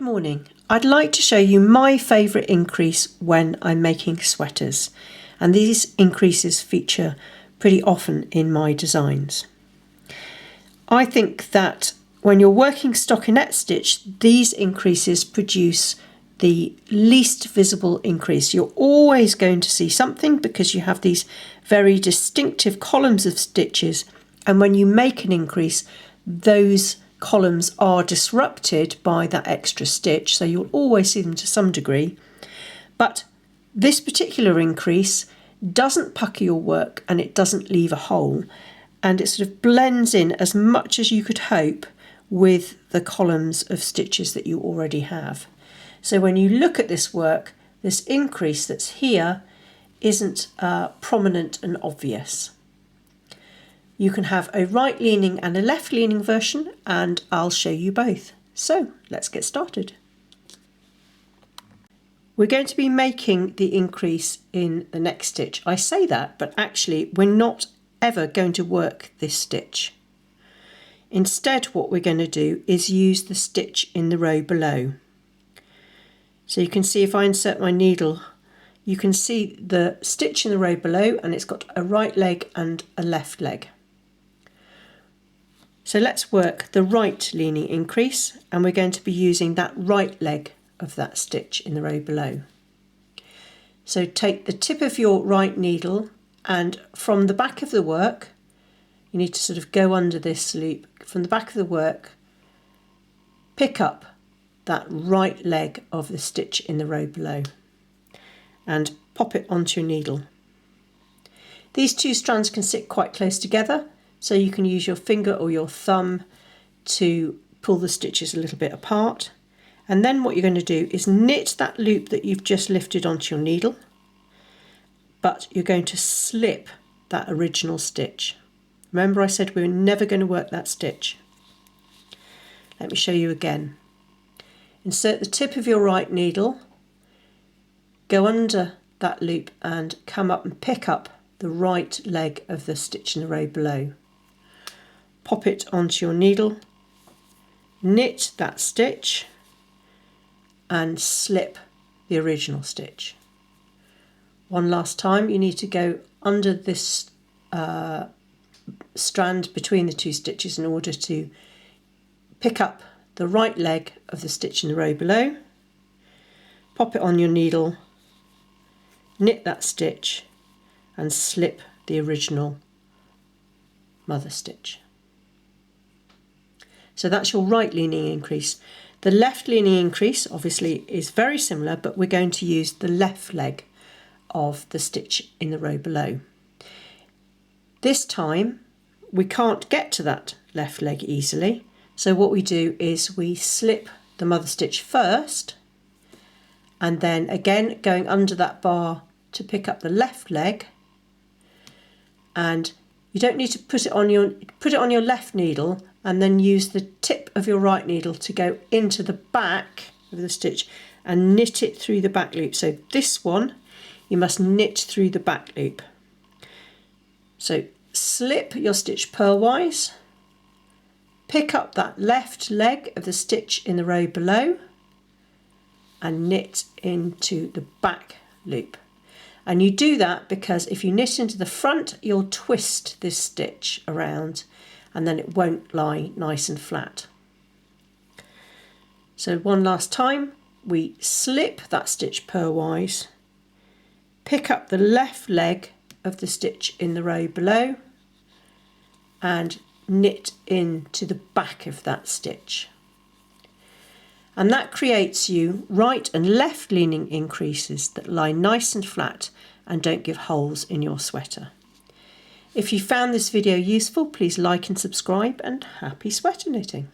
Good morning. I'd like to show you my favourite increase when I'm making sweaters, and these increases feature pretty often in my designs. I think that when you're working stockinette stitch, these increases produce the least visible increase. You're always going to see something because you have these very distinctive columns of stitches, and when you make an increase, those columns are disrupted by that extra stitch, so you'll always see them to some degree. But this particular increase doesn't pucker your work and it doesn't leave a hole, and it sort of blends in as much as you could hope with the columns of stitches that you already have. So when you look at this work, this increase that's here isn't prominent and obvious. You can have a right-leaning and a left-leaning version, and I'll show you both. So let's get started. We're going to be making the increase in the next stitch. I say that, but actually we're not ever going to work this stitch. Instead, what we're going to do is use the stitch in the row below. So you can see if I insert my needle, you can see the stitch in the row below, and it's got a right leg and a left leg. So let's work the right leaning increase, and we're going to be using that right leg of that stitch in the row below. So take the tip of your right needle, and from the back of the work, you need to sort of go under this loop. From the back of the work, pick up that right leg of the stitch in the row below and pop it onto your needle. These two strands can sit quite close together, so you can use your finger or your thumb to pull the stitches a little bit apart. And then what you're going to do is knit that loop that you've just lifted onto your needle, but you're going to slip that original stitch. Remember I said we were never going to work that stitch. Let me show you again. Insert the tip of your right needle, go under that loop and come up and pick up the right leg of the stitch in the row below. Pop it onto your needle, knit that stitch and slip the original stitch. One last time, you need to go under this strand between the two stitches in order to pick up the right leg of the stitch in the row below, pop it on your needle, knit that stitch and slip the original mother stitch. So that's your right leaning increase. The left leaning increase obviously is very similar, but we're going to use the left leg of the stitch in the row below. This time we can't get to that left leg easily, so what we do is we slip the mother stitch first, and then again going under that bar to pick up the left leg, and you don't need to put it on your left needle and then use the tip of your right needle to go into the back of the stitch and knit it through the back loop. So this one you must knit through the back loop. So slip your stitch purlwise, pick up that left leg of the stitch in the row below and knit into the back loop. And you do that because if you knit into the front, you'll twist this stitch around and then it won't lie nice and flat. So one last time, we slip that stitch purlwise, pick up the left leg of the stitch in the row below and knit into the back of that stitch. And that creates you right and left leaning increases that lie nice and flat and don't give holes in your sweater. If you found this video useful, please like and subscribe, and happy sweater knitting.